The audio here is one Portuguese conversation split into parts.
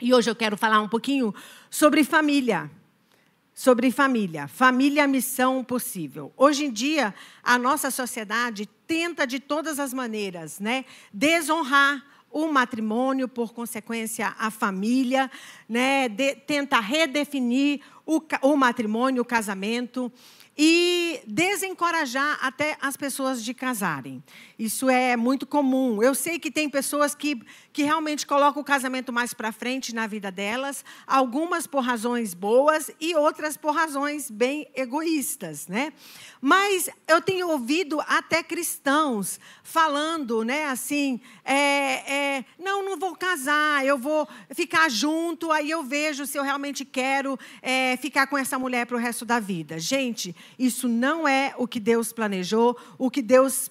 E hoje eu quero falar um pouquinho sobre família. Sobre família. Família, missão possível. Hoje em dia, a nossa sociedade tenta de todas as maneiras, né, desonrar o matrimônio, por consequência, a família, né, tenta redefinir o matrimônio, o casamento, e desencorajar até as pessoas de casarem. Isso é muito comum. Eu sei que tem pessoas que realmente colocam o casamento mais para frente na vida delas, algumas por razões boas e outras por razões bem egoístas, né? Mas eu tenho ouvido até cristãos falando, né, assim, não vou casar, eu vou ficar junto, aí eu vejo se eu realmente quero ficar com essa mulher para o resto da vida. Gente, isso não é o que Deus planejou, o que Deus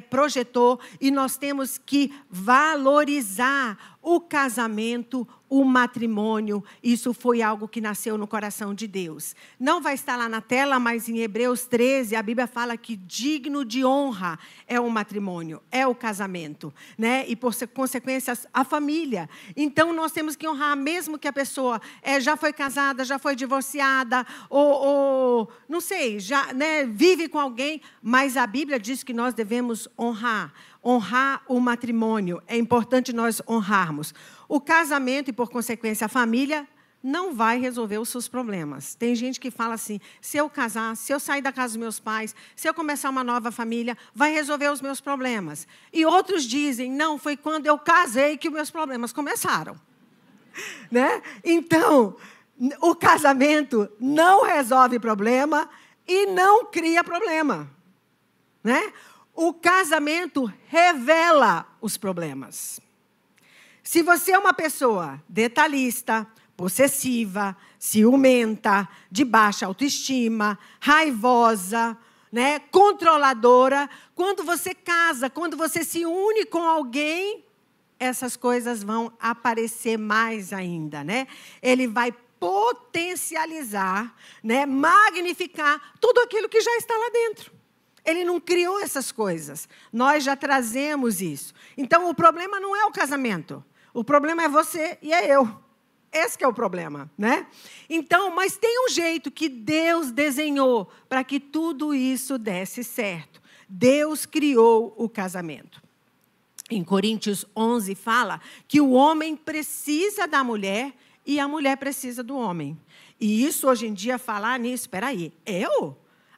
projetou, e nós temos que valorizar o casamento, o matrimônio. Isso foi algo que nasceu no coração de Deus. Não vai estar lá na tela, mas em Hebreus 13, a Bíblia fala que digno de honra é o matrimônio, é o casamento, né? E, por consequência, a família. Então, nós temos que honrar, mesmo que a pessoa já foi casada, já foi divorciada, ou não sei, já, né, vive com alguém, mas a Bíblia diz que nós devemos honrar o matrimônio. É importante nós honrarmos. O casamento e, por consequência, a família não vai resolver os seus problemas. Tem gente que fala assim, se eu casar, se eu sair da casa dos meus pais, se eu começar uma nova família, vai resolver os meus problemas. E outros dizem, não, foi quando eu casei que os meus problemas começaram. Né? Então, o casamento não resolve problema e não cria problema. Né? O casamento revela os problemas. Se você é uma pessoa detalhista, possessiva, ciumenta, de baixa autoestima, raivosa, né, controladora, quando você casa, quando você se une com alguém, essas coisas vão aparecer mais ainda, né? Ele vai potencializar, né, magnificar tudo aquilo que já está lá dentro. Ele não criou essas coisas. Nós já trazemos isso. Então, o problema não é o casamento. O problema é você e é eu. Esse que é o problema, né? Então, mas tem um jeito que Deus desenhou para que tudo isso desse certo. Deus criou o casamento. Em Coríntios 11 fala que o homem precisa da mulher e a mulher precisa do homem. E isso, hoje em dia, falar nisso, espera aí,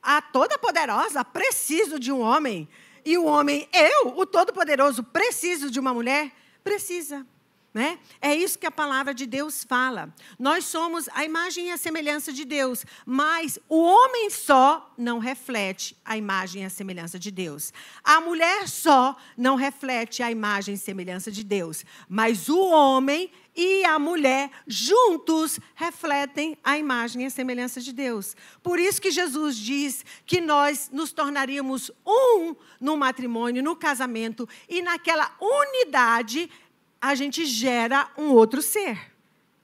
a Toda-Poderosa, preciso de um homem. E o homem, o Todo-Poderoso, preciso de uma mulher? Precisa. Né? É isso que a palavra de Deus fala. Nós somos a imagem e a semelhança de Deus, mas o homem só não reflete a imagem e a semelhança de Deus. A mulher só não reflete a imagem e semelhança de Deus, mas o homem e a mulher juntos refletem a imagem e a semelhança de Deus. Por isso que Jesus diz que nós nos tornaríamos um no matrimônio, no casamento, e naquela unidade a gente gera um outro ser,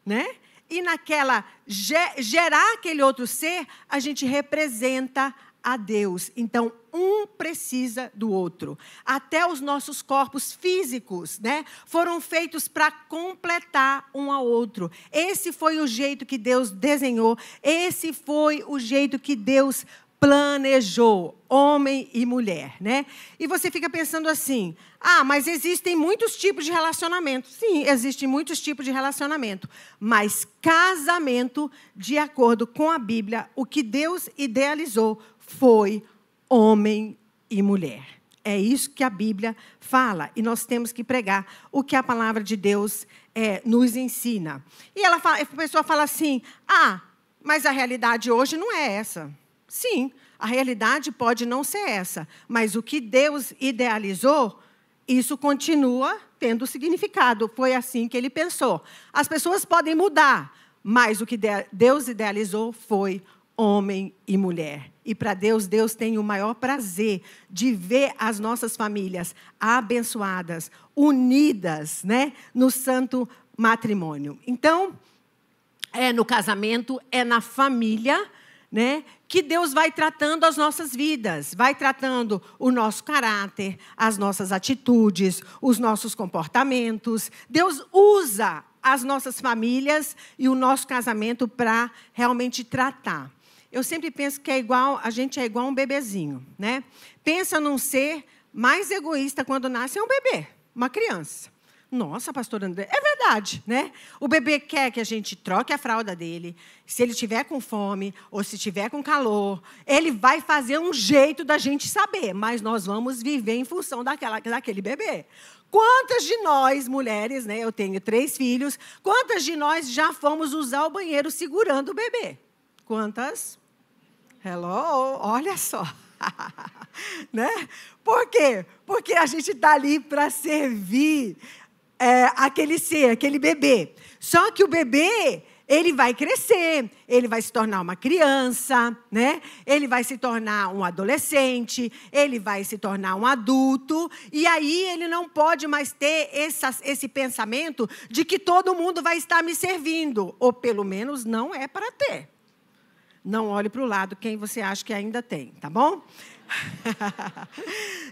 né? E naquela gerar aquele outro ser, a gente representa a Deus. Então, um precisa do outro. Até os nossos corpos físicos, né, foram feitos para completar um ao outro. Esse foi o jeito que Deus desenhou, esse foi o jeito que Deus planejou, homem e mulher, né? E você fica pensando assim, mas existem muitos tipos de relacionamento. Sim, existem muitos tipos de relacionamento, mas casamento, de acordo com a Bíblia, o que Deus idealizou foi homem e mulher. É isso que a Bíblia fala, e nós temos que pregar o que a palavra de Deus nos ensina. E a pessoa fala assim, mas a realidade hoje não é essa. Sim, a realidade pode não ser essa, mas o que Deus idealizou, isso continua tendo significado. Foi assim que ele pensou. As pessoas podem mudar, mas o que Deus idealizou foi homem e mulher. E para Deus, Deus tem o maior prazer de ver as nossas famílias abençoadas, unidas, né, no santo matrimônio. Então, no casamento, na família, né, que Deus vai tratando as nossas vidas, vai tratando o nosso caráter, as nossas atitudes, os nossos comportamentos. Deus usa as nossas famílias e o nosso casamento para realmente tratar. Eu sempre penso que a gente é igual um bebezinho, né? Pensa num ser mais egoísta quando nasce, é um bebê, uma criança. Nossa, pastor André, é verdade, né? O bebê quer que a gente troque a fralda dele, se ele estiver com fome ou se estiver com calor, ele vai fazer um jeito da gente saber, mas nós vamos viver em função daquele bebê. Quantas de nós, mulheres, né? Eu tenho 3 filhos, quantas de nós já fomos usar o banheiro segurando o bebê? Quantas? Hello, olha só. Né? Por quê? Porque a gente está ali para servir aquele ser, aquele bebê. Só que o bebê, ele vai crescer, ele vai se tornar uma criança, né? Ele vai se tornar um adolescente, ele vai se tornar um adulto, e aí ele não pode mais ter esse pensamento de que todo mundo vai estar me servindo, ou pelo menos não é para ter. Não olhe para o lado quem você acha que ainda tem, tá bom?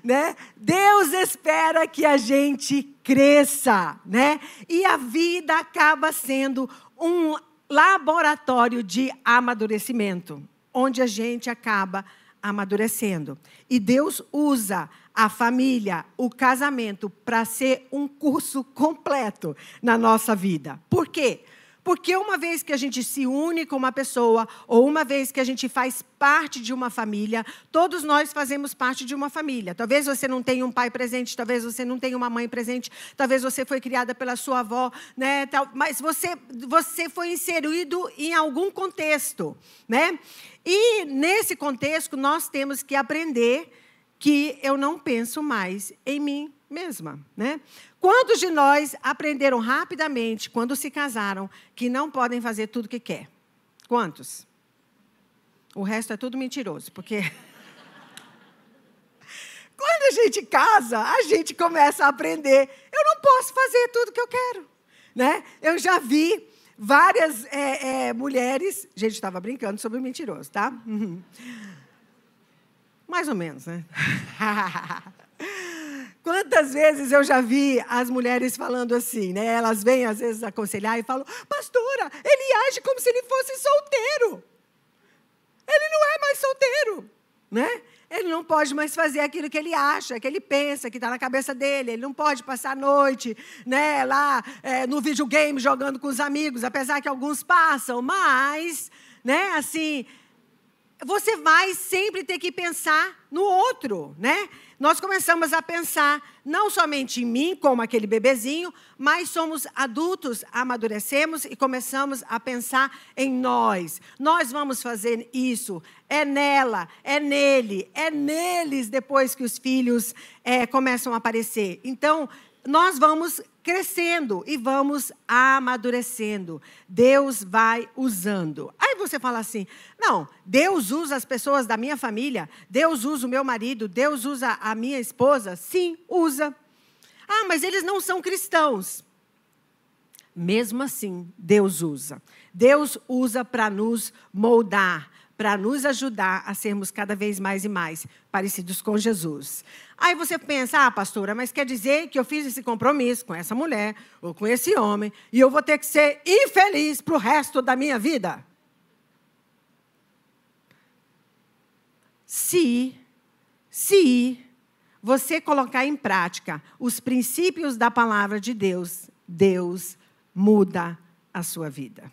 Né? Deus espera que a gente cresça, né? E a vida acaba sendo um laboratório de amadurecimento, onde a gente acaba amadurecendo. E Deus usa a família, o casamento, para ser um curso completo na nossa vida. Por quê? Porque uma vez que a gente se une com uma pessoa, ou uma vez que a gente faz parte de uma família, todos nós fazemos parte de uma família. Talvez você não tenha um pai presente, talvez você não tenha uma mãe presente, talvez você foi criada pela sua avó, né? Mas você foi inserido em algum contexto, né? E nesse contexto nós temos que aprender que eu não penso mais em mim mesma, né? Quantos de nós aprenderam rapidamente, quando se casaram, que não podem fazer tudo o que quer? Quantos? O resto é tudo mentiroso, porque quando a gente casa, a gente começa a aprender. Eu não posso fazer tudo o que eu quero, né? Eu já vi várias mulheres... Gente, estava brincando sobre o mentiroso, tá? Mais ou menos, né? Quantas vezes eu já vi as mulheres falando assim, né? Elas vêm, às vezes, aconselhar e falam, pastora, ele age como se ele fosse solteiro. Ele não é mais solteiro, né? Ele não pode mais fazer aquilo que ele acha, que ele pensa, que está na cabeça dele. Ele não pode passar a noite, né, lá no videogame jogando com os amigos, apesar que alguns passam, mas, né, assim... Você vai sempre ter que pensar no outro, né? Nós começamos a pensar não somente em mim, como aquele bebezinho, mas somos adultos, amadurecemos e começamos a pensar em nós. Nós vamos fazer isso. É nela, é nele, é neles depois que os filhos começam a aparecer. Então, nós vamos crescendo e vamos amadurecendo. Deus vai usando. Aí você fala assim, não, Deus usa as pessoas da minha família, Deus usa o meu marido, Deus usa a minha esposa. Sim, usa. Ah, mas eles não são cristãos. Mesmo assim, Deus usa. Deus usa para nos moldar, para nos ajudar a sermos cada vez mais e mais parecidos com Jesus. Aí você pensa, pastora, mas quer dizer que eu fiz esse compromisso com essa mulher ou com esse homem e eu vou ter que ser infeliz para o resto da minha vida? Se você colocar em prática os princípios da palavra de Deus, Deus muda a sua vida.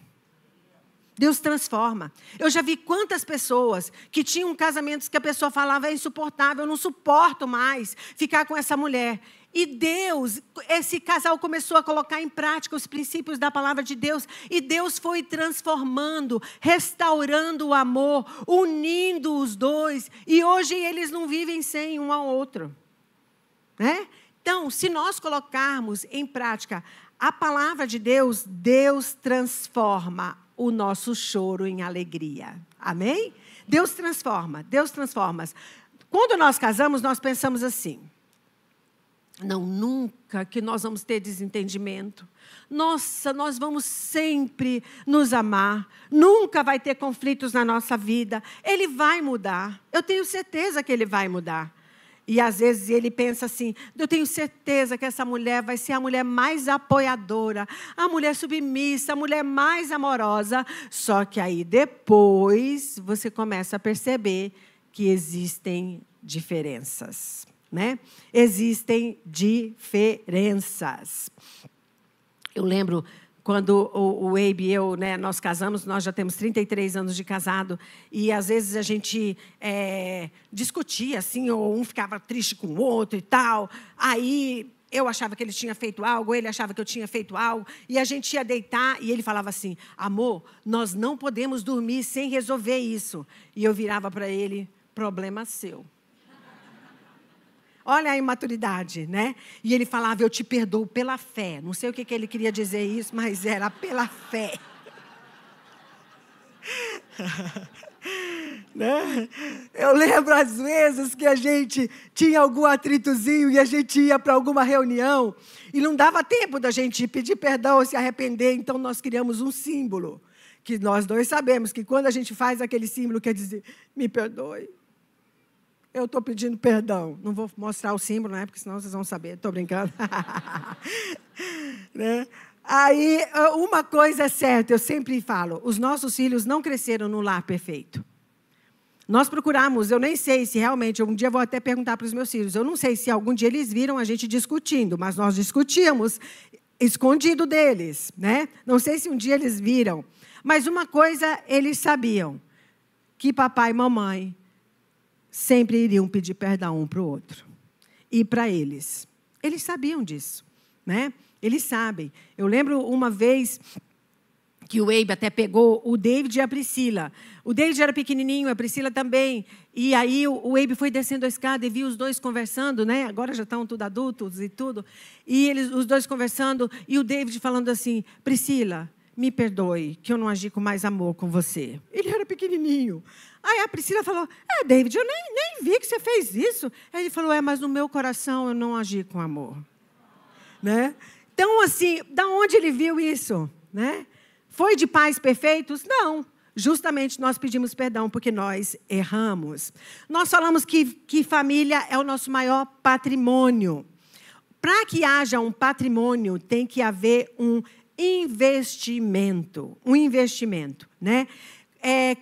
Deus transforma. Eu já vi quantas pessoas que tinham casamentos que a pessoa falava, é insuportável, eu não suporto mais ficar com essa mulher. E Deus, esse casal começou a colocar em prática os princípios da palavra de Deus. E Deus foi transformando, restaurando o amor, unindo os dois. E hoje eles não vivem sem um ao outro, né? Então, se nós colocarmos em prática a palavra de Deus, Deus transforma o nosso choro em alegria. Amém? Deus transforma, Deus transforma. Quando nós casamos, nós pensamos assim, não, nunca que nós vamos ter desentendimento. Nossa, nós vamos sempre nos amar. Nunca vai ter conflitos na nossa vida. Ele vai mudar. Eu tenho certeza que ele vai mudar. E, às vezes, ele pensa assim, eu tenho certeza que essa mulher vai ser a mulher mais apoiadora, a mulher submissa, a mulher mais amorosa. Só que aí, depois, você começa a perceber que existem diferenças, né? Existem diferenças. Eu lembro quando o Abe e eu, né, nós casamos, nós já temos 33 anos de casado, e às vezes a gente discutia, assim, ou um ficava triste com o outro e tal. Aí eu achava que ele tinha feito algo, ele achava que eu tinha feito algo, e a gente ia deitar, e ele falava assim, amor, nós não podemos dormir sem resolver isso. E eu virava para ele, problema seu. Olha a imaturidade, né? E ele falava, eu te perdoo pela fé. Não sei o que ele queria dizer isso, mas era pela fé. Né? Eu lembro, às vezes, que a gente tinha algum atritozinho e a gente ia para alguma reunião e não dava tempo da gente pedir perdão ou se arrepender, então nós criamos um símbolo, que nós dois sabemos que quando a gente faz aquele símbolo, quer dizer, me perdoe. Eu estou pedindo perdão. Não vou mostrar o símbolo, né? Porque senão vocês vão saber. Estou brincando. Né? Aí, uma coisa é certa, eu sempre falo, os nossos filhos não cresceram no lar perfeito. Nós procuramos, eu nem sei se realmente, um dia eu vou até perguntar para os meus filhos, eu não sei se algum dia eles viram a gente discutindo, mas nós discutíamos escondido deles, né? Não sei se um dia eles viram, mas uma coisa eles sabiam, que papai e mamãe sempre iriam pedir perdão um para o outro. E para eles. Eles sabiam disso, né? Eles sabem. Eu lembro uma vez que o Abe até pegou o David e a Priscila. O David era pequenininho, a Priscila também. E aí o Abe foi descendo a escada e viu os dois conversando, né? Agora já estão tudo adultos e tudo. E os dois conversando e o David falando assim, Priscila, me perdoe que eu não agi com mais amor com você. Ele era pequenininho. Aí a Priscila falou, David, eu nem vi que você fez isso. Aí ele falou, mas no meu coração eu não agi com amor. Né? Então, assim, da onde ele viu isso? Né? Foi de pais perfeitos? Não. Justamente nós pedimos perdão porque nós erramos. Nós falamos que família é o nosso maior patrimônio. Para que haja um patrimônio, tem que haver um investimento. Um investimento, né?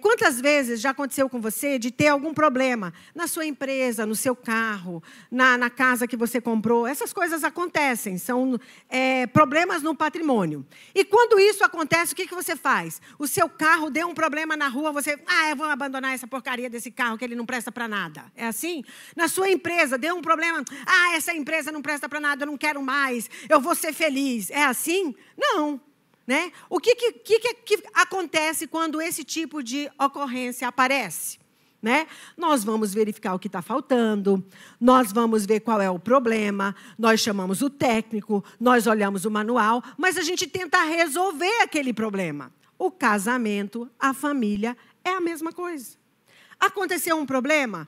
Quantas vezes já aconteceu com você de ter algum problema na sua empresa, no seu carro, na casa que você comprou? Essas coisas acontecem, são problemas no patrimônio. E quando isso acontece, o que você faz? O seu carro deu um problema na rua, você, eu vou abandonar essa porcaria desse carro que ele não presta para nada. É assim? Na sua empresa, deu um problema, essa empresa não presta para nada, eu não quero mais, eu vou ser feliz. É assim? Não. Né? O que acontece quando esse tipo de ocorrência aparece? Né? Nós vamos verificar o que está faltando, nós vamos ver qual é o problema, nós chamamos o técnico, nós olhamos o manual, mas a gente tenta resolver aquele problema. O casamento, a família, é a mesma coisa. Aconteceu um problema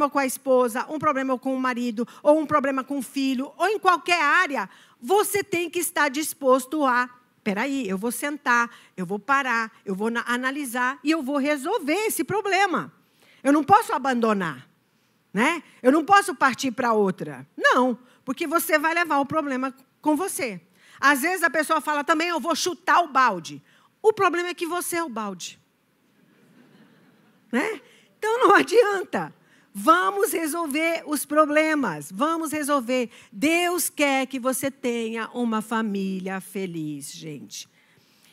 com a esposa, um problema com o marido, ou um problema com o filho, ou em qualquer área, você tem que estar disposto a peraí, eu vou sentar, eu vou parar, eu vou analisar e eu vou resolver esse problema. Eu não posso abandonar, né? Eu não posso partir para outra. Não, porque você vai levar o problema com você. Às vezes a pessoa fala também, eu vou chutar o balde. O problema é que você é o balde. Né? Então não adianta. Vamos resolver os problemas, vamos resolver. Deus quer que você tenha uma família feliz, gente.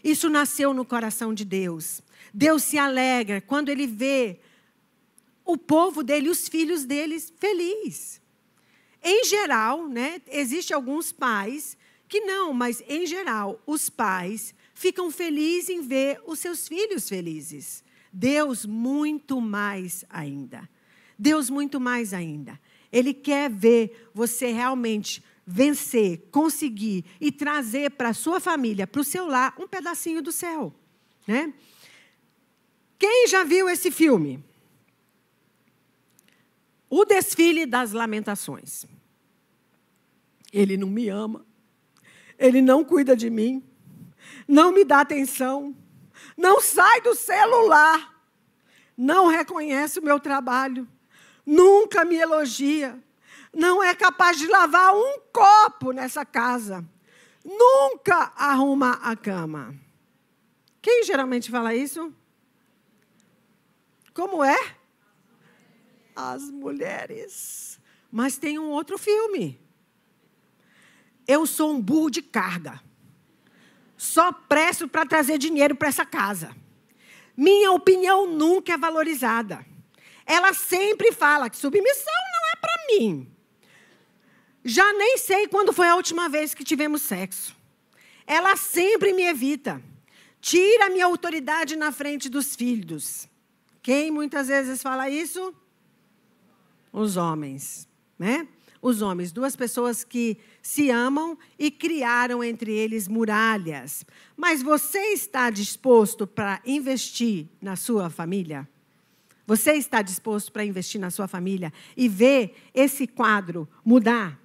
Isso nasceu no coração de Deus. Deus se alegra quando Ele vê o povo dele, os filhos deles felizes. Em geral, né, existem alguns pais que não, mas em geral, os pais ficam felizes em ver os seus filhos felizes. Deus muito mais ainda. Deus muito mais ainda. Ele quer ver você realmente vencer, conseguir e trazer para a sua família, para o seu lar, um pedacinho do céu. Né? Quem já viu esse filme? O Desfile das Lamentações. Ele não me ama. Ele não cuida de mim. Não me dá atenção. Não sai do celular. Não reconhece o meu trabalho. nunca me elogia, não é capaz de lavar um copo nessa casa, nunca arruma a cama. Quem geralmente fala isso? Como é? As mulheres. Mas tem um outro filme. Eu sou um burro de carga. Só presto para trazer dinheiro para essa casa. Minha opinião nunca é valorizada. Ela sempre fala que submissão não é para mim. Já nem sei quando foi a última vez que tivemos sexo. Ela sempre me evita. Tira a minha autoridade na frente dos filhos. Quem muitas vezes fala isso? Os homens, né? Os homens, duas pessoas que se amam e criaram entre eles muralhas. Mas você está disposto para investir na sua família? Você está disposto para investir na sua família e ver esse quadro mudar?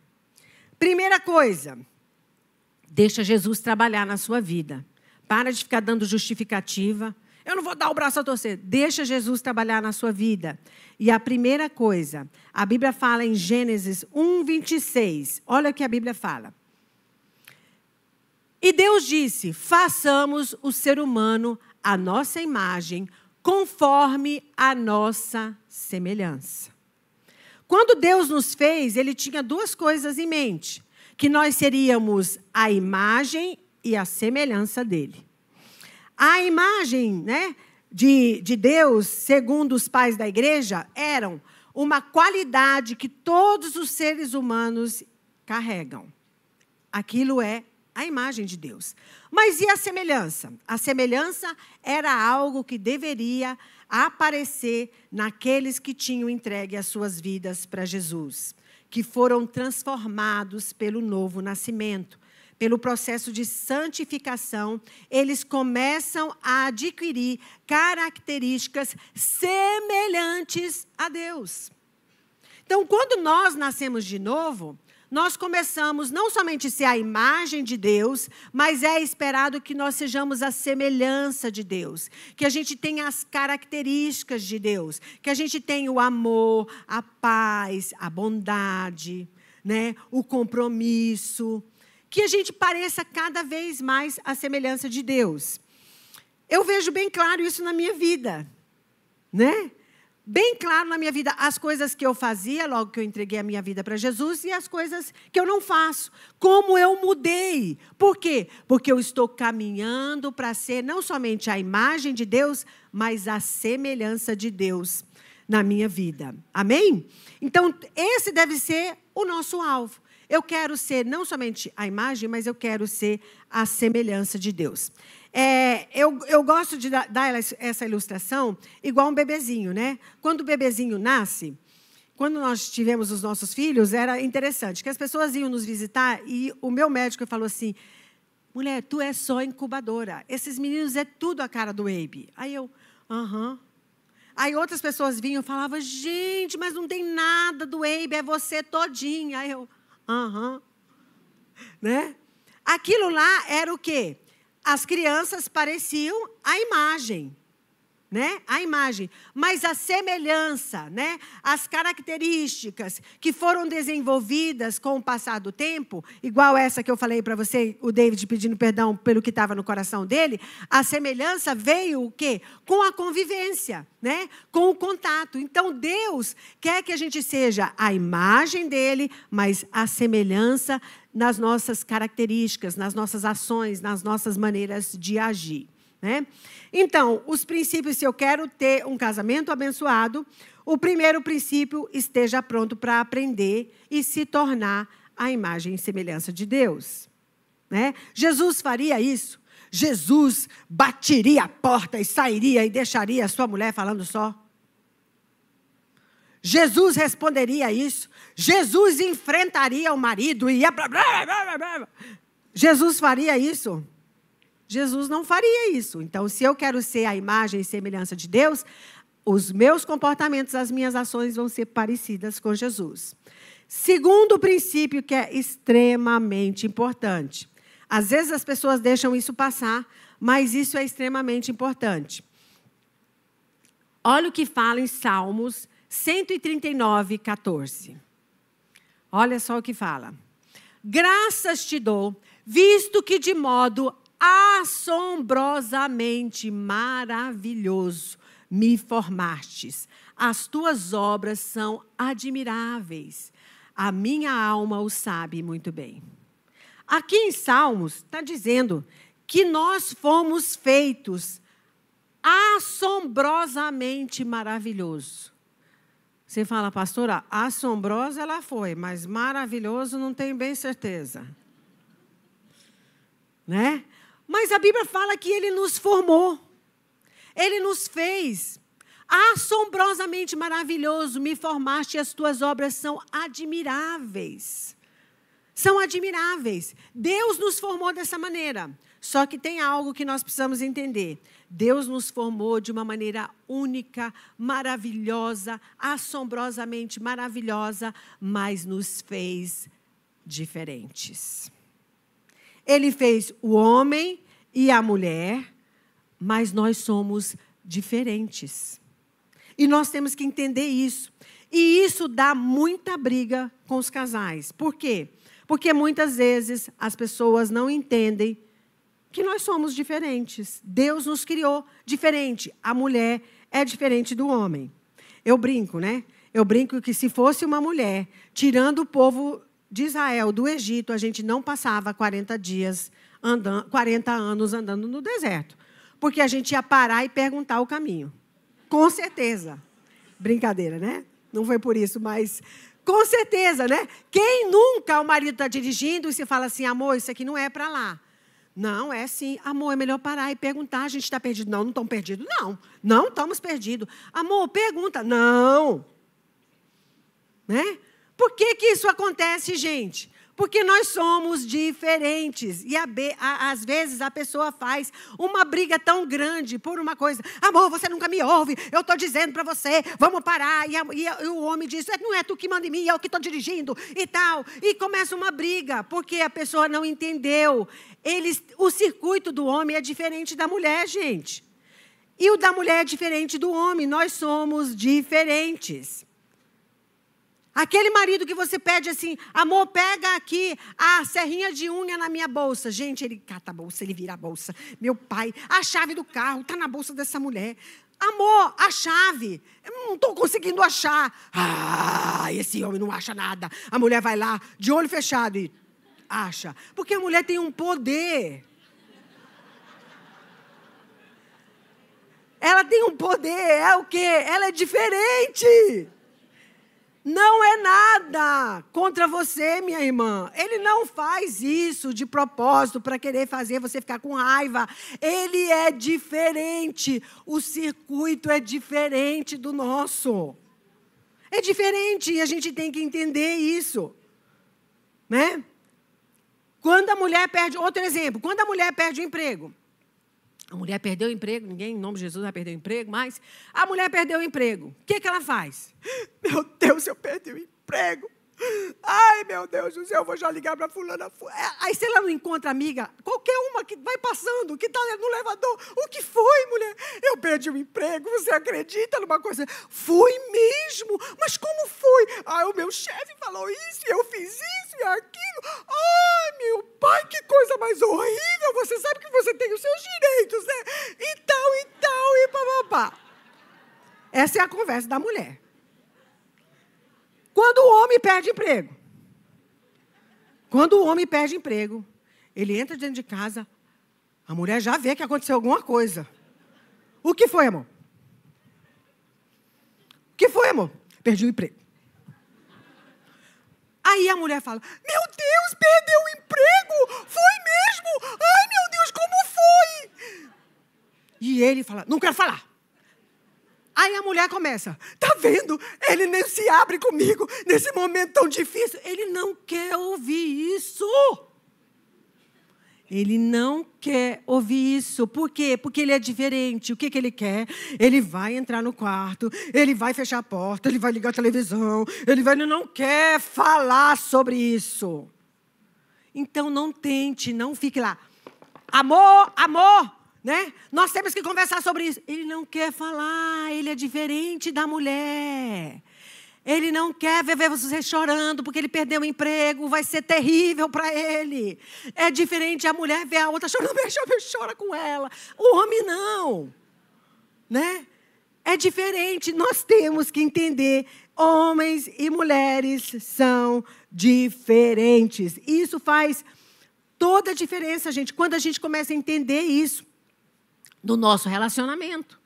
Primeira coisa, deixa Jesus trabalhar na sua vida. Para de ficar dando justificativa. Eu não vou dar o braço a torcer. Deixa Jesus trabalhar na sua vida. E a primeira coisa, a Bíblia fala em Gênesis 1:26. Olha o que a Bíblia fala. E Deus disse, façamos o ser humano à nossa imagem, conforme a nossa semelhança. Quando Deus nos fez, Ele tinha duas coisas em mente. Que nós seríamos a imagem e a semelhança dEle. A imagem, né, de Deus, segundo os pais da igreja, eram uma qualidade que todos os seres humanos carregam. Aquilo é a imagem de Deus. Mas e a semelhança? A semelhança era algo que deveria aparecer naqueles que tinham entregue as suas vidas para Jesus, que foram transformados pelo novo nascimento. Pelo processo de santificação, eles começam a adquirir características semelhantes a Deus. Então, quando nós nascemos de novo, nós começamos não somente a ser a imagem de Deus, mas é esperado que nós sejamos a semelhança de Deus, que a gente tenha as características de Deus, que a gente tenha o amor, a paz, a bondade, né, o compromisso, que a gente pareça cada vez mais a semelhança de Deus. Eu vejo bem claro isso na minha vida, né? Bem claro na minha vida, as coisas que eu fazia logo que eu entreguei a minha vida para Jesus e as coisas que eu não faço. Como eu mudei. Por quê? Porque eu estou caminhando para ser não somente a imagem de Deus, mas a semelhança de Deus na minha vida. Amém? Então, esse deve ser o nosso alvo. Eu quero ser não somente a imagem, mas eu quero ser a semelhança de Deus. Eu gosto de dar essa ilustração igual um bebezinho, né? Quando o bebezinho nasce, quando nós tivemos os nossos filhos, era interessante, que as pessoas iam nos visitar e o meu médico falou assim, mulher, tu é só incubadora, esses meninos é tudo a cara do Abe. Aí eu, aham. Aí outras pessoas vinham e falavam, gente, mas não tem nada do Abe, é você todinha. Aí eu, aham. Né? Aquilo lá era o quê? As crianças pareciam a imagem, né? A imagem, mas a semelhança, né? As características que foram desenvolvidas com o passar do tempo, igual essa que eu falei para você, o David pedindo perdão pelo que estava no coração dele, a semelhança veio o quê? Com a convivência, né? Com o contato. Então, Deus quer que a gente seja a imagem dele, mas a semelhança nas nossas características, nas nossas ações, nas nossas maneiras de agir. Né? Então, os princípios, se eu quero ter um casamento abençoado, o primeiro princípio, esteja pronto para aprender e se tornar a imagem e semelhança de Deus. Né? Jesus faria isso? Jesus bateria a porta e sairia e deixaria a sua mulher falando só? Jesus responderia isso? Jesus enfrentaria o marido e ia... Jesus faria isso? Jesus não faria isso. Então, se eu quero ser a imagem e semelhança de Deus, os meus comportamentos, as minhas ações vão ser parecidas com Jesus. Segundo princípio que é extremamente importante. Às vezes as pessoas deixam isso passar, mas isso é extremamente importante. Olha o que fala em Salmos 139, 14. Olha só o que fala. Graças te dou, visto que de modo assombrosamente maravilhoso me formastes. As tuas obras são admiráveis. A minha alma o sabe muito bem. Aqui em Salmos está dizendo que nós fomos feitos assombrosamente maravilhoso. Você fala, pastora, assombrosa ela foi, mas maravilhoso não tenho bem certeza. Né? Mas a Bíblia fala que Ele nos formou. Ele nos fez. Assombrosamente maravilhoso me formaste e as tuas obras são admiráveis. São admiráveis. Deus nos formou dessa maneira. Só que tem algo que nós precisamos entender. Deus nos formou de uma maneira única, maravilhosa, assombrosamente maravilhosa, mas nos fez diferentes. Ele fez o homem e a mulher, mas nós somos diferentes. E nós temos que entender isso. E isso dá muita briga com os casais. Por quê? Porque muitas vezes as pessoas não entendem que nós somos diferentes. Deus nos criou diferente. A mulher é diferente do homem. Eu brinco, né? Eu brinco que se fosse uma mulher tirando o povo de Israel do Egito, a gente não passava 40 anos andando no deserto. Porque a gente ia parar e perguntar o caminho. Com certeza. Brincadeira, né? Não foi por isso, mas com certeza, né? Quem nunca o marido está dirigindo e se fala assim, amor, isso aqui não é para lá. Não, é sim. Amor, é melhor parar e perguntar. A gente está perdido. Não, não estamos perdidos. Não, não estamos perdidos. Amor, pergunta. Não. Né? Por que isso acontece, gente? Porque nós somos diferentes. E às vezes a pessoa faz uma briga tão grande por uma coisa. Amor, você nunca me ouve. Eu estou dizendo para você, vamos parar. E o homem diz, não é tu que manda em mim, é eu que estou dirigindo e tal. E começa uma briga, porque a pessoa não entendeu. O circuito do homem é diferente da mulher, gente. E o da mulher é diferente do homem. Nós somos diferentes. Aquele marido que você pede assim, amor, pega aqui a serrinha de unha na minha bolsa. Gente, ele cata a bolsa, ele vira a bolsa. Meu pai, a chave do carro está na bolsa dessa mulher. Amor, a chave, eu não estou conseguindo achar. Ah, esse homem não acha nada. A mulher vai lá, de olho fechado e acha. Porque a mulher tem um poder. Ela tem um poder, é o quê? Ela é diferente. Não é nada contra você, minha irmã. Ele não faz isso de propósito para querer fazer você ficar com raiva. Ele é diferente. O circuito é diferente do nosso. É diferente e a gente tem que entender isso. Né? Quando a mulher perde... Outro exemplo. Quando a mulher perde o emprego. A mulher perdeu o emprego, ninguém, em nome de Jesus, vai perder o emprego, mas a mulher perdeu o emprego. O que ela faz? Meu Deus, eu perdi o emprego. Ai, meu Deus do céu, eu vou já ligar para fulana. Aí, se ela não encontra amiga, qualquer uma que vai passando, que está no elevador, o que foi, mulher? Eu perdi o emprego, você acredita numa coisa? Fui mesmo, mas como foi? Ah, o meu chefe falou isso, e eu fiz isso e aquilo. Ai, meu pai, que coisa mais horrível. Você sabe que você tem os seus direitos, né? E tal, e papapá. Essa é a conversa da mulher. Quando o homem perde emprego. Quando o homem perde emprego, ele entra dentro de casa, a mulher já vê que aconteceu alguma coisa. O que foi, amor? O que foi, amor? Perdi o emprego. Aí a mulher fala, meu Deus, perdeu o emprego? Foi mesmo? Ai, meu Deus, como foi? E ele fala, não quero falar. Aí a mulher começa, tá vendo? Ele nem se abre comigo nesse momento tão difícil. Ele não quer ouvir isso. Ele não quer ouvir isso. Por quê? Porque ele é diferente. O que ele quer? Ele vai entrar no quarto, ele vai fechar a porta, ele vai ligar a televisão, ele não quer falar sobre isso. Então não tente, não fique lá. Amor, amor. Né? Nós temos que conversar sobre isso. Ele não quer falar, ele é diferente da mulher. Ele não quer ver você chorando porque ele perdeu o emprego, vai ser terrível para ele. É diferente, a mulher vê a outra chorando, chora com ela. O homem não. Né? É diferente, nós temos que entender, homens e mulheres são diferentes. Isso faz toda a diferença, gente, quando a gente começa a entender isso no nosso relacionamento.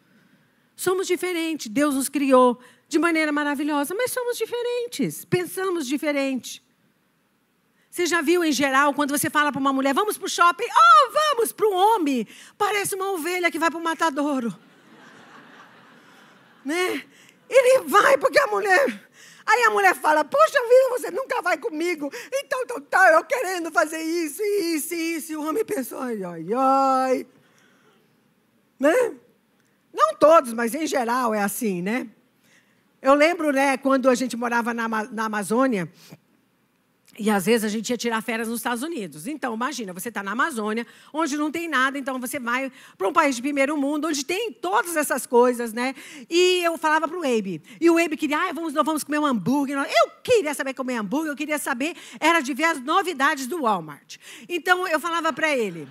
Somos diferentes, Deus nos criou de maneira maravilhosa, mas somos diferentes, pensamos diferente. Você já viu, em geral, quando você fala para uma mulher, vamos para o shopping, vamos para um homem, parece uma ovelha que vai para o matadouro. Né? Ele vai porque a mulher... Aí a mulher fala, poxa vida, você nunca vai comigo. Então, eu querendo fazer isso. E o homem pensou, ai. Né? Não todos, mas em geral é assim, né? Eu lembro, né, quando a gente morava na Amazônia, e às vezes a gente ia tirar férias nos Estados Unidos. Então, imagina, você está na Amazônia, onde não tem nada, então você vai para um país de primeiro mundo, onde tem todas essas coisas, né? E eu falava para o Abe, e o Abe queria, vamos comer um hambúrguer. Eu queria saber comer hambúrguer, eu queria saber, era de ver as novidades do Walmart. Então, eu falava para ele,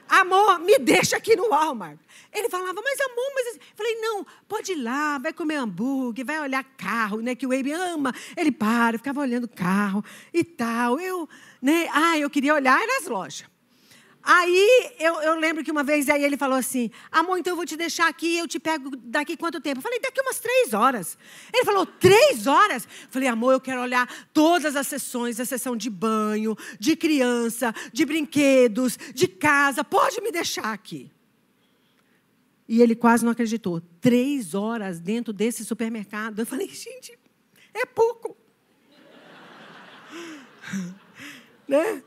amor, me deixa aqui no Walmart. Ele falava, mas amor, Eu falei, não, pode ir lá, vai comer hambúrguer, vai olhar carro, né, que o Abe ama. Ele ficava olhando carro e tal. Eu queria olhar nas lojas. Aí, eu lembro que uma vez aí ele falou assim, amor, então eu vou te deixar aqui, eu te pego daqui quanto tempo? Eu falei, daqui umas 3 horas. Ele falou, 3 horas? Eu falei, amor, eu quero olhar todas as sessões, a sessão de banho, de criança, de brinquedos, de casa, pode me deixar aqui. E ele quase não acreditou. 3 horas dentro desse supermercado. Eu falei, gente, é pouco. Né?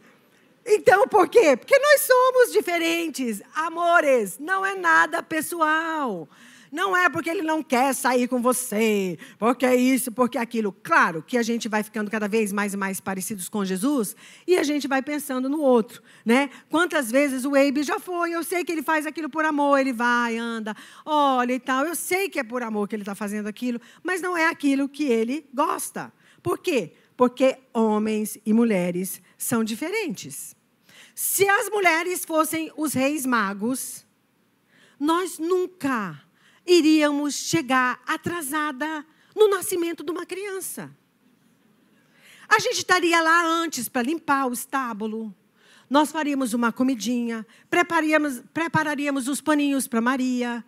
Então, por quê? Porque nós somos diferentes. Amores, não é nada pessoal. Não é porque ele não quer sair com você, porque é isso, porque é aquilo. Claro que a gente vai ficando cada vez mais e mais parecidos com Jesus e a gente vai pensando no outro, né? Quantas vezes o Abe já foi, eu sei que ele faz aquilo por amor, ele vai, anda, olha e tal. Eu sei que é por amor que ele está fazendo aquilo, mas não é aquilo que ele gosta. Por quê? Porque homens e mulheres são diferentes. Se as mulheres fossem os reis magos, nós nunca iríamos chegar atrasada no nascimento de uma criança. A gente estaria lá antes para limpar o estábulo. Nós faríamos uma comidinha, prepararíamos os paninhos para Maria.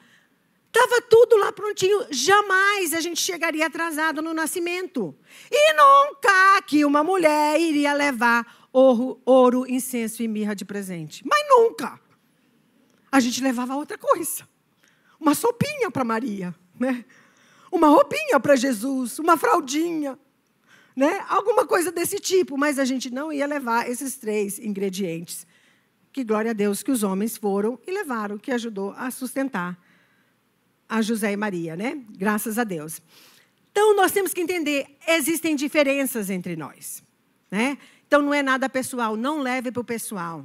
Estava tudo lá prontinho. Jamais a gente chegaria atrasado no nascimento. E nunca que uma mulher iria levar ouro, incenso e mirra de presente. Mas nunca. A gente levava outra coisa. Uma sopinha para Maria, né? Uma roupinha para Jesus, uma fraldinha, né? Alguma coisa desse tipo, mas a gente não ia levar esses 3 ingredientes. Que glória a Deus que os homens foram e levaram, que ajudou a sustentar a José e Maria, né? Graças a Deus. Então, nós temos que entender, existem diferenças entre nós, né? Então, não é nada pessoal, não leve para o pessoal.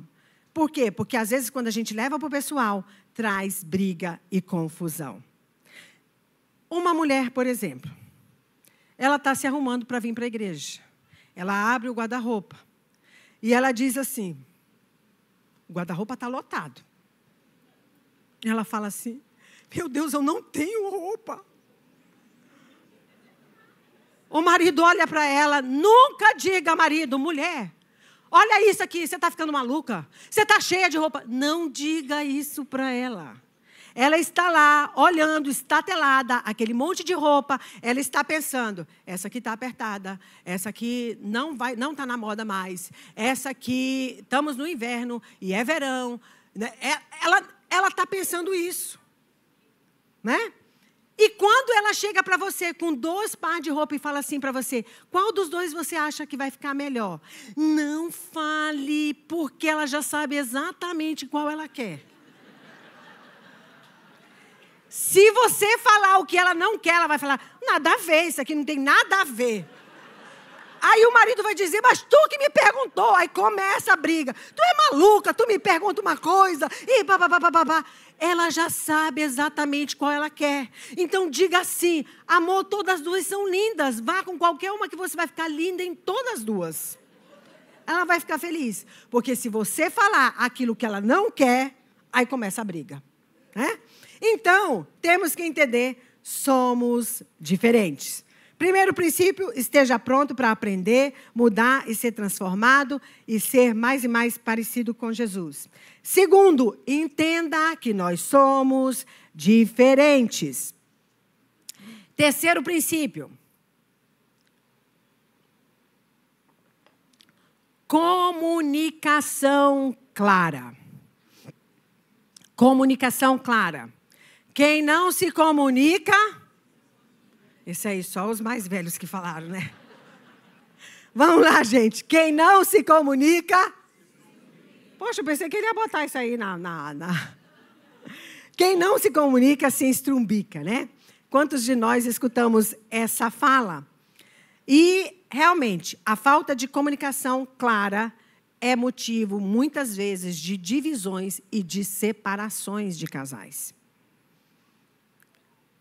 Por quê? Porque, às vezes, quando a gente leva para o pessoal, traz briga e confusão. Uma mulher, por exemplo, ela está se arrumando para vir para a igreja. Ela abre o guarda-roupa e ela diz assim, o guarda-roupa está lotado. Ela fala assim, meu Deus, eu não tenho roupa. O marido olha para ela, nunca diga, marido, mulher, olha isso aqui, você está ficando maluca? Você está cheia de roupa? Não diga isso para ela. Ela está lá, olhando, estatelada, aquele monte de roupa. Ela está pensando, essa aqui está apertada, essa aqui não está na moda mais. Essa aqui, estamos no inverno e é verão. Ela está pensando isso. Né? E quando ela chega para você com 2 pares de roupa e fala assim para você, qual dos 2 você acha que vai ficar melhor? Não fale, porque ela já sabe exatamente qual ela quer. Se você falar o que ela não quer, ela vai falar, nada a ver, isso aqui não tem nada a ver. Aí o marido vai dizer, mas tu que me perguntou. Aí começa a briga. Tu é maluca, tu me pergunta uma coisa. E babá. ela já sabe exatamente qual ela quer. Então diga assim: amor, todas as duas são lindas. Vá com qualquer uma que você vai ficar linda em todas as duas. Ela vai ficar feliz. Porque se você falar aquilo que ela não quer, aí começa a briga. Né? Então, temos que entender, somos diferentes. Primeiro princípio, esteja pronto para aprender, mudar e ser transformado e ser mais e mais parecido com Jesus. Segundo, entenda que nós somos diferentes. Terceiro princípio, comunicação clara. Comunicação clara. Quem não se comunica... Isso aí, só os mais velhos que falaram, né? Vamos lá, gente. Quem não se comunica... Poxa, eu pensei que ele ia botar isso aí Quem não se comunica se estrumbica, né? Quantos de nós escutamos essa fala? E, realmente, a falta de comunicação clara é motivo, muitas vezes, de divisões e de separações de casais.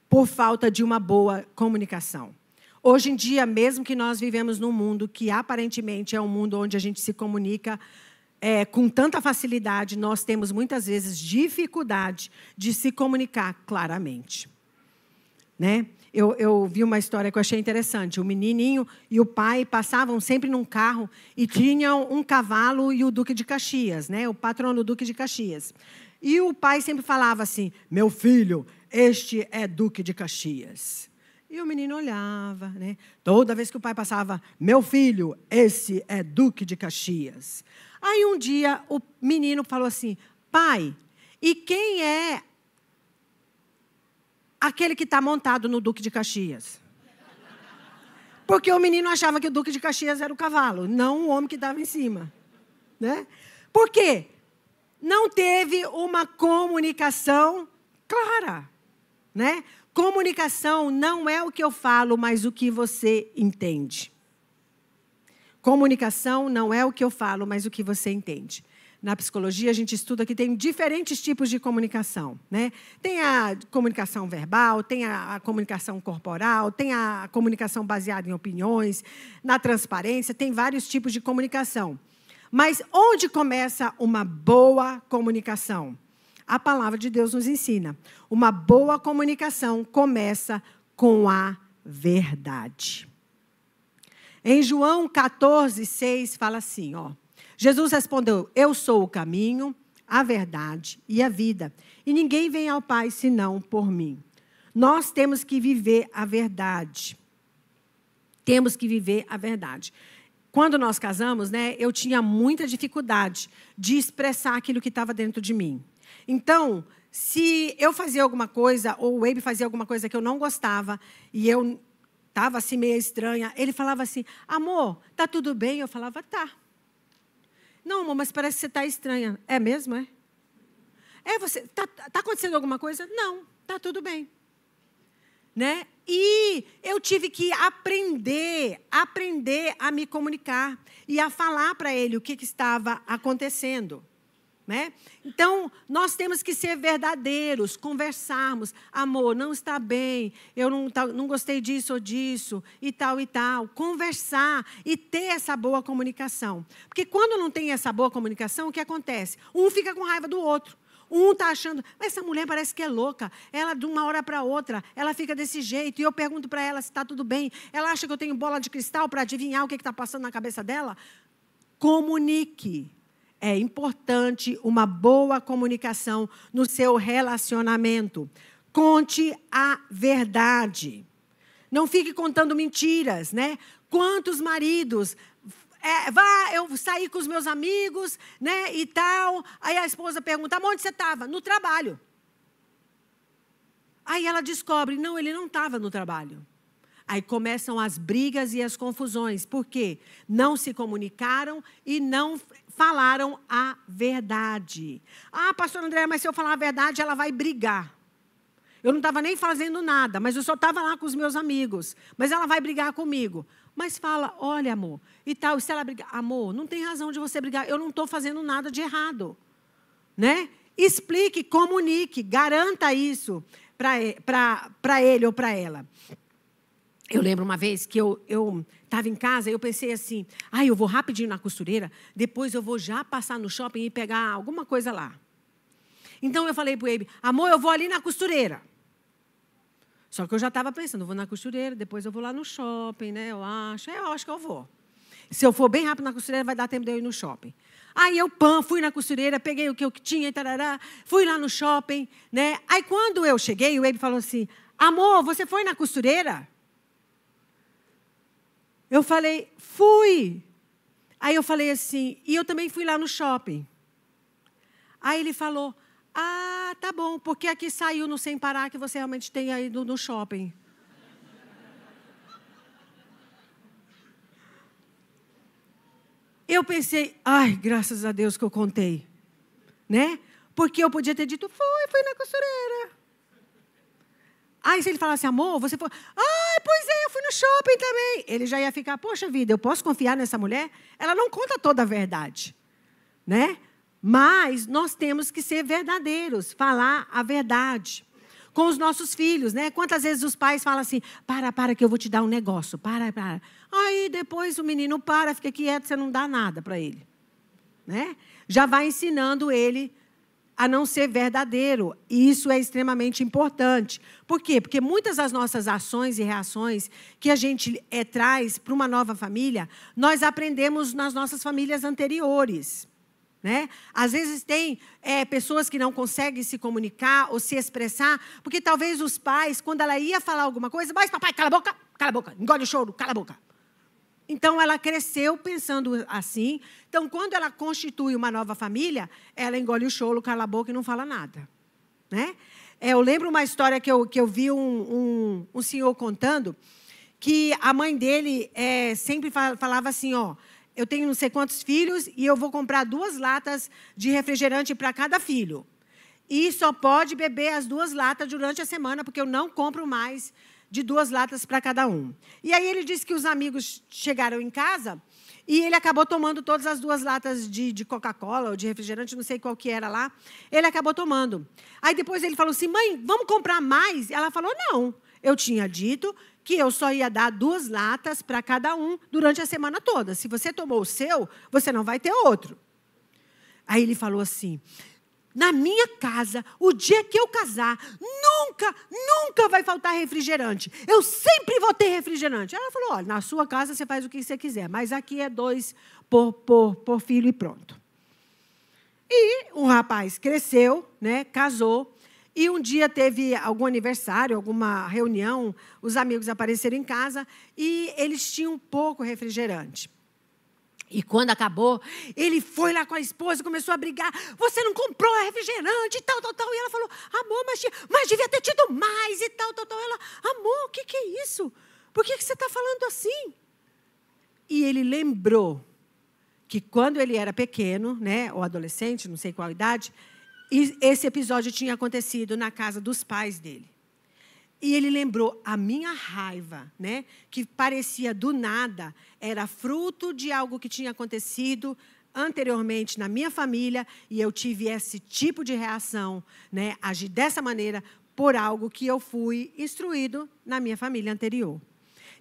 Por falta de uma boa comunicação. Hoje em dia, mesmo que nós vivemos num mundo que aparentemente é um mundo onde a gente se comunica com tanta facilidade, nós temos muitas vezes dificuldade de se comunicar claramente. Né? Eu vi uma história que eu achei interessante. O menininho e o pai passavam sempre num carro e tinham um cavalo e o Duque de Caxias, né? O patrono Duque de Caxias. E o pai sempre falava assim: meu filho, este é Duque de Caxias. E o menino olhava, né? Toda vez que o pai passava: meu filho, esse é Duque de Caxias. Aí um dia o menino falou assim: pai, e quem é aquele que está montado no Duque de Caxias? Porque o menino achava que o Duque de Caxias era o cavalo, não o homem que estava em cima. Né? Por quê? Não teve uma comunicação clara. Né? Comunicação não é o que eu falo, mas o que você entende. Comunicação não é o que eu falo, mas o que você entende. Na psicologia, a gente estuda que tem diferentes tipos de comunicação. Né? Tem a comunicação verbal, tem a comunicação corporal, tem a comunicação baseada em opiniões, na transparência, tem vários tipos de comunicação. Mas onde começa uma boa comunicação? A palavra de Deus nos ensina. Uma boa comunicação começa com a verdade. Em João 14:6 fala assim, ó. Jesus respondeu: eu sou o caminho, a verdade e a vida. E ninguém vem ao Pai senão por mim. Nós temos que viver a verdade. Temos que viver a verdade. Quando nós casamos, né, eu tinha muita dificuldade de expressar aquilo que estava dentro de mim. Então, se eu fazia alguma coisa, ou o Abe fazia alguma coisa que eu não gostava, e eu estava assim meio estranha, ele falava assim: amor, tá tudo bem? Eu falava: tá. Não, amor, mas parece que você está estranha. É mesmo, é? Você está acontecendo alguma coisa? Não, está tudo bem. Né? E eu tive que aprender a me comunicar e a falar para ele o que estava acontecendo. Né? Então, nós temos que ser verdadeiros, conversarmos. Amor, não está bem, eu não gostei disso ou disso, e tal, e tal. Conversar e ter essa boa comunicação. Porque quando não tem essa boa comunicação, o que acontece? Um fica com raiva do outro. Um está achando: mas essa mulher parece que é louca. Ela, de uma hora para outra, ela fica desse jeito. E eu pergunto para ela se está tudo bem. Ela acha que eu tenho bola de cristal para adivinhar o que está passando na cabeça dela. Comunique. É importante uma boa comunicação no seu relacionamento. Conte a verdade. Não fique contando mentiras, né? Quantos maridos... eu saí com os meus amigos, né, e tal. Aí a esposa pergunta: onde você estava? No trabalho. Aí ela descobre: não, ele não estava no trabalho. Aí começam as brigas e as confusões. Por quê? Não se comunicaram e não falaram a verdade. Ah, pastor André, mas se eu falar a verdade, ela vai brigar. Eu não estava nem fazendo nada, mas eu só estava lá com os meus amigos. Mas ela vai brigar comigo. Mas fala: olha, amor, e tal, se ela brigar, amor, não tem razão de você brigar, eu não estou fazendo nada de errado. Né? explique, comunique, garanta isso para ele ou para ela. Eu lembro uma vez que eu estava em casa e eu pensei assim, eu vou rapidinho na costureira, depois eu vou já passar no shopping e pegar alguma coisa lá. Então eu falei para o Abe, amor, eu vou ali na costureira. Só que eu já estava pensando, eu vou na costureira, depois eu vou lá no shopping, né? Eu acho que eu vou. Se eu for bem rápido na costureira, vai dar tempo de eu ir no shopping. Aí eu fui na costureira, peguei o que eu tinha, tarará, fui lá no shopping, né? Aí quando eu cheguei, o Abe falou assim, amor, você foi na costureira? Eu falei, fui. Aí eu falei assim, e eu também fui lá no shopping. Aí ele falou, tá bom, porque aqui saiu no Sem Parar que você realmente tem ido no shopping. Eu pensei, graças a Deus que eu contei. Né? Porque eu podia ter dito, fui na costureira. Aí se ele falasse, amor, você foi... pois é, eu fui no shopping também. Ele já ia ficar, poxa vida, eu posso confiar nessa mulher? Ela não conta toda a verdade. Né? Mas nós temos que ser verdadeiros, falar a verdade. Com os nossos filhos, né? Quantas vezes os pais falam assim, para que eu vou te dar um negócio, para. Aí depois o menino fica quieto, você não dá nada para ele. Né? Já vai ensinando ele a não ser verdadeiro. E isso é extremamente importante. Por quê? Porque muitas das nossas ações e reações que a gente traz para uma nova família, nós aprendemos nas nossas famílias anteriores. Né? Às vezes tem pessoas que não conseguem se comunicar ou se expressar, porque talvez os pais, quando ela ia falar alguma coisa, mas papai, cala a boca, engole o choro, cala a boca. Então, ela cresceu pensando assim. Então, quando ela constitui uma nova família, ela engole o choro, cala a boca e não fala nada. Né? Eu lembro uma história que eu vi um senhor contando, que a mãe dele sempre falava assim, eu tenho não sei quantos filhos e eu vou comprar 2 latas de refrigerante para cada filho. E só pode beber as 2 latas durante a semana, porque eu não compro mais de 2 latas para cada um. E aí ele disse que os amigos chegaram em casa e ele acabou tomando todas as 2 latas de Coca-Cola ou de refrigerante, não sei qual que era lá. Ele acabou tomando. Aí depois ele falou assim, mãe, vamos comprar mais? Ela falou, não, eu tinha dito que eu só ia dar 2 latas para cada um durante a semana toda. Se você tomou o seu, você não vai ter outro. Aí ele falou assim, na minha casa, o dia que eu casar, nunca vai faltar refrigerante. Eu sempre vou ter refrigerante. Ela falou, olha, na sua casa você faz o que você quiser, mas aqui é 2 por filho e pronto. E o rapaz cresceu, né, casou, e um dia teve algum aniversário, alguma reunião, os amigos apareceram em casa e eles tinham pouco refrigerante. E quando acabou, ele foi lá com a esposa e começou a brigar. Você não comprou refrigerante e tal. E ela falou, amor, mas devia ter tido mais e tal. Ela, amor, o que é isso? Por que você está falando assim? E ele lembrou que quando ele era pequeno, né, ou adolescente, não sei qual idade, esse episódio tinha acontecido na casa dos pais dele. E ele lembrou, a minha raiva, né, que parecia do nada, era fruto de algo que tinha acontecido anteriormente na minha família, e eu tive esse tipo de reação, né, agir dessa maneira por algo que eu fui instruído na minha família anterior.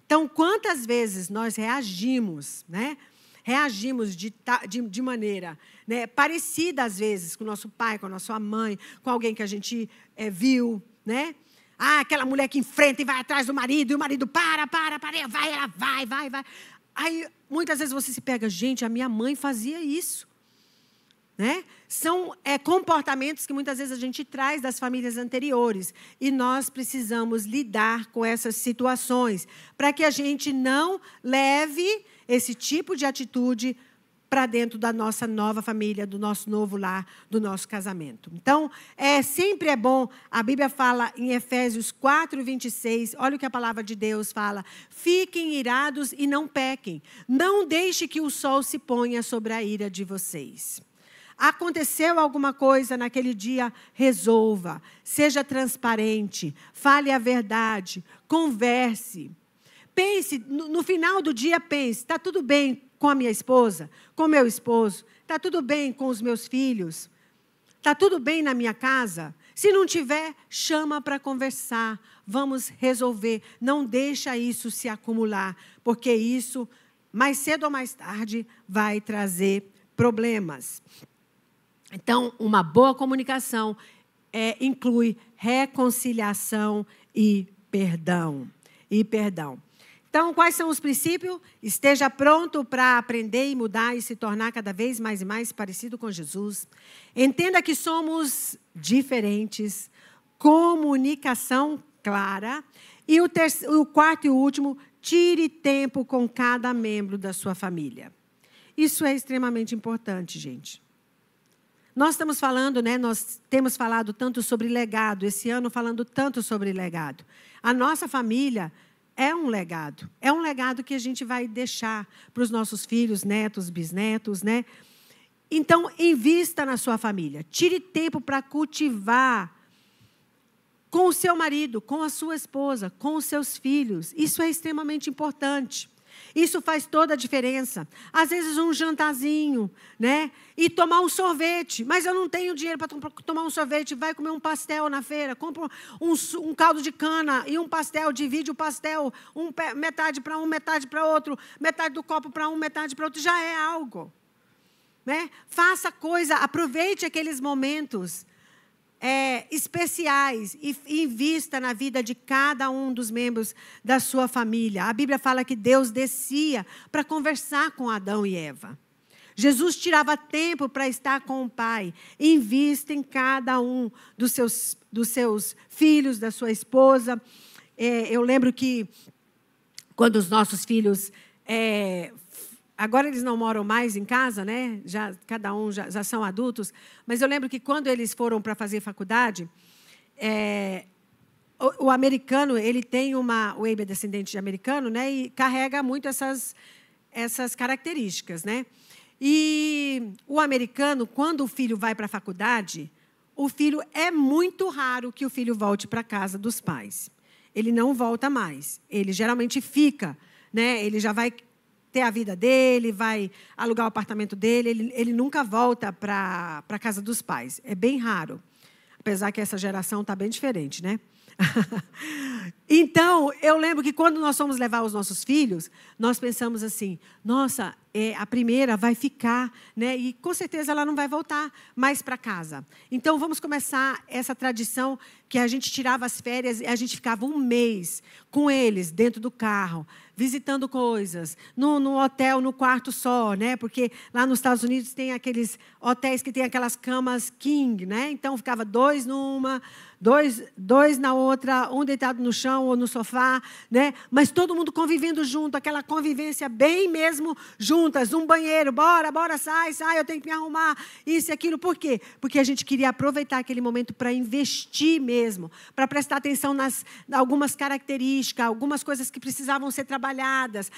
Então, quantas vezes nós reagimos, né? Reagimos de maneira, né, parecida, às vezes, com o nosso pai, com a nossa mãe, com alguém que a gente viu, né? Aquela mulher que enfrenta e vai atrás do marido, e o marido ela vai. Aí, muitas vezes você se pega, gente, a minha mãe fazia isso. Né? São comportamentos que muitas vezes a gente traz das famílias anteriores. E nós precisamos lidar com essas situações, para que a gente não leve esse tipo de atitude para dentro da nossa nova família, do nosso novo lar, do nosso casamento. Então, sempre é bom, a Bíblia fala em Efésios 4:26, olha o que a palavra de Deus fala, fiquem irados e não pequem, não deixe que o sol se ponha sobre a ira de vocês. Aconteceu alguma coisa naquele dia, resolva, seja transparente, fale a verdade, converse. Pense, no final do dia, pense, está tudo bem com a minha esposa, com o meu esposo, está tudo bem com os meus filhos, Está tudo bem na minha casa? Se não tiver, chama para conversar. Vamos resolver. Não deixa isso se acumular, porque isso, mais cedo ou mais tarde, vai trazer problemas. Então, uma boa comunicação inclui reconciliação e perdão. Então, quais são os princípios? Esteja pronto para aprender e mudar e se tornar cada vez mais e mais parecido com Jesus. Entenda que somos diferentes. Comunicação clara. E o quarto e último, tire tempo com cada membro da sua família. Isso é extremamente importante, gente. Nós estamos falando, nós temos falado tanto sobre legado, esse ano falando tanto sobre legado. A nossa família é um legado que a gente vai deixar para os nossos filhos, netos, bisnetos, né? Então, invista na sua família. Tire tempo para cultivar com o seu marido, com a sua esposa, com os seus filhos. Isso é extremamente importante. Isso faz toda a diferença. Às vezes um jantarzinho, né? E tomar um sorvete. Mas eu não tenho dinheiro para tomar um sorvete. Vai comer um pastel na feira. Compra um caldo de cana e um pastel. Divide o pastel. Metade para um, metade para outro. Metade do copo para um, metade para outro. Já é algo. Né? Faça coisa. Aproveite aqueles momentos especiais e invista na vida de cada um dos membros da sua família. A Bíblia fala que Deus descia para conversar com Adão e Eva. Jesus tirava tempo para estar com o Pai. Invista em cada um dos seus filhos, da sua esposa. Eu lembro que quando os nossos filhos... Agora eles não moram mais em casa, né? Cada um já são adultos. Mas eu lembro que quando eles foram para fazer faculdade, o americano, ele tem o Abe é descendente de americano, né? E carrega muito essas características, né? E o americano, quando o filho vai para a faculdade, é muito raro que o filho volte para a casa dos pais. Ele não volta mais. Ele geralmente fica, né? Ele já vai ter a vida dele, vai alugar o apartamento dele, ele nunca volta para a casa dos pais. É bem raro. Apesar que essa geração está bem diferente, né? Então, eu lembro que quando nós fomos levar os nossos filhos, nós pensamos assim, nossa, a primeira vai ficar, né? E com certeza ela não vai voltar mais para casa. Então, vamos começar essa tradição que a gente tirava as férias e a gente ficava um mês com eles dentro do carro, visitando coisas, no hotel, no quarto só, né? Porque lá nos Estados Unidos tem aqueles hotéis que tem aquelas camas king, né? Então, ficava 2 numa, dois na outra, um deitado no chão ou no sofá, né? Mas todo mundo convivendo junto, aquela convivência bem mesmo juntas, um banheiro, bora, sai, eu tenho que me arrumar, isso e aquilo. Por quê? Porque a gente queria aproveitar aquele momento para investir mesmo, para prestar atenção nas algumas características, algumas coisas que precisavam ser trabalhadas,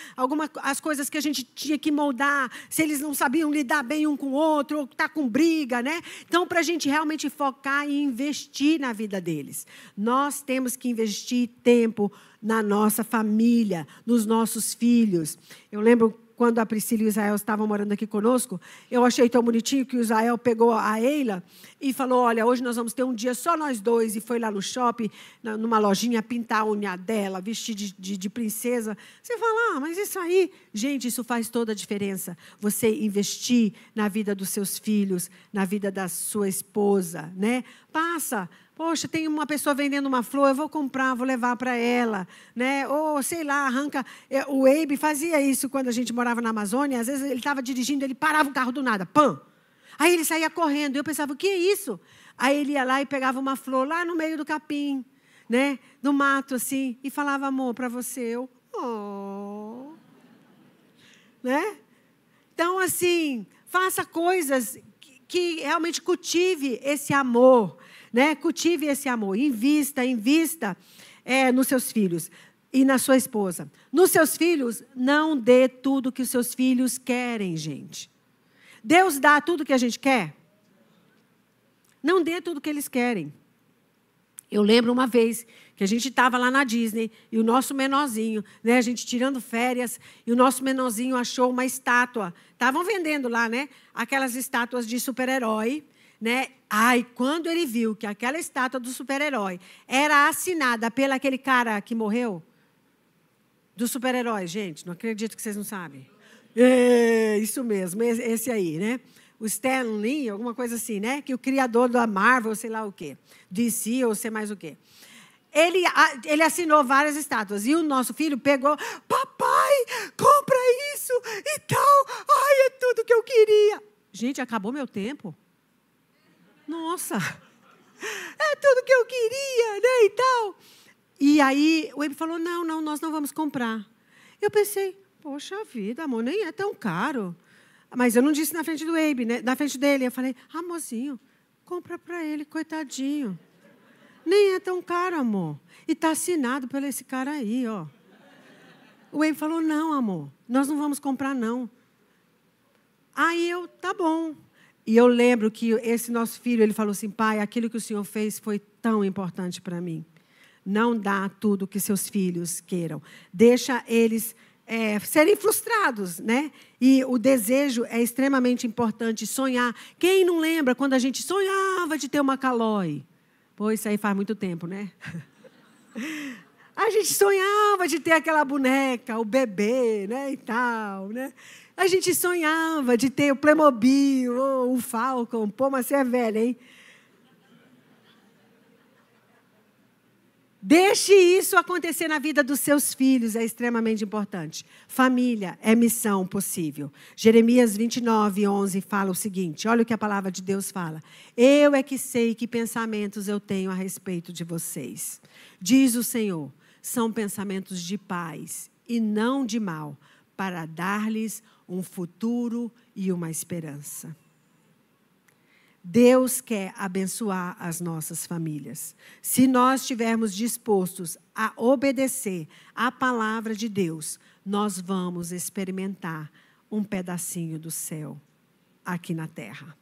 as coisas que a gente tinha que moldar, se eles não sabiam lidar bem um com o outro, ou tá com briga, né? Então, para a gente realmente focar e investir na vida deles. Nós temos que investir tempo na nossa família, nos nossos filhos. Eu lembro quando a Priscila e o Israel estavam morando aqui conosco, eu achei tão bonitinho que o Israel pegou a Eila e falou, olha, hoje nós vamos ter um dia só nós dois, e foi lá no shopping, numa lojinha, pintar a unha dela, vestir de princesa. Você fala, mas isso aí, gente, isso faz toda a diferença. Você investir na vida dos seus filhos, na vida da sua esposa, né? Poxa, tem uma pessoa vendendo uma flor, eu vou comprar, vou levar para ela, né? Ou, sei lá, arranca... O Abe fazia isso quando a gente morava na Amazônia. Às vezes ele estava dirigindo, ele parava o carro do nada, pam! Aí ele saía correndo, eu pensava, o que é isso? Aí ele ia lá e pegava uma flor lá no meio do capim, né? No mato, assim, e falava, amor, para você, eu... Oh. Né? Então, assim, faça coisas que realmente cultive esse amor, né? Cultive esse amor, invista nos seus filhos e na sua esposa. Nos seus filhos, não dê tudo que os seus filhos querem, gente. Deus dá tudo que a gente quer? Não dê tudo que eles querem. Eu lembro uma vez que a gente estava lá na Disney e o nosso menorzinho, né, a gente tirando férias, e o nosso menorzinho achou uma estátua. Estavam vendendo lá, né, aquelas estátuas de super-herói, né? Ai, quando ele viu que aquela estátua do super-herói era assinada pelo aquele cara que morreu, do super-herói, gente, não acredito que vocês não sabem. É, isso mesmo, esse aí, né? O Stan Lee, alguma coisa assim, né? Que o criador da Marvel, sei lá o quê, DC ou sei mais o quê. Ele assinou várias estátuas. E o nosso filho pegou, papai, compra isso e tal. Ai, é tudo que eu queria. Gente, acabou meu tempo. Nossa, é tudo que eu queria, né, e tal. E aí o Abe falou, não, nós não vamos comprar. Eu pensei, poxa vida, amor, nem é tão caro. Mas eu não disse na frente do Abe, né? Na frente dele. Eu falei, amorzinho, compra para ele, coitadinho. Nem é tão caro, amor. E está assinado por esse cara aí, ó. O Abe falou, não, amor, nós não vamos comprar, não. Aí eu, tá bom. E eu lembro que esse nosso filho, ele falou assim, pai, aquilo que o senhor fez foi tão importante para mim. Não dá tudo que seus filhos queiram. Deixa eles serem frustrados, né? E o desejo é extremamente importante, sonhar. Quem não lembra quando a gente sonhava de ter uma Calói? Pô, isso aí faz muito tempo, né? A gente sonhava de ter aquela boneca, o bebê, né, e tal, né? A gente sonhava de ter o Playmobil, ou o Falcon. Pô, mas você é velha, hein? Deixe isso acontecer na vida dos seus filhos, é extremamente importante. Família é missão possível. Jeremias 29, 11 fala o seguinte, olha o que a palavra de Deus fala. Eu é que sei que pensamentos eu tenho a respeito de vocês. Diz o Senhor, são pensamentos de paz e não de mal, para dar-lhes um futuro e uma esperança. Deus quer abençoar as nossas famílias. Se nós estivermos dispostos a obedecer à palavra de Deus, nós vamos experimentar um pedacinho do céu aqui na terra.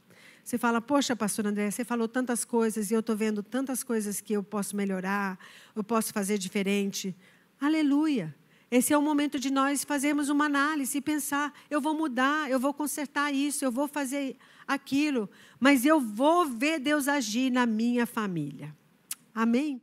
Você fala, poxa, pastor André, você falou tantas coisas e eu estou vendo tantas coisas que eu posso melhorar, eu posso fazer diferente. Aleluia! Esse é o momento de nós fazermos uma análise e pensar, eu vou mudar, eu vou consertar isso, eu vou fazer aquilo, mas eu vou ver Deus agir na minha família. Amém?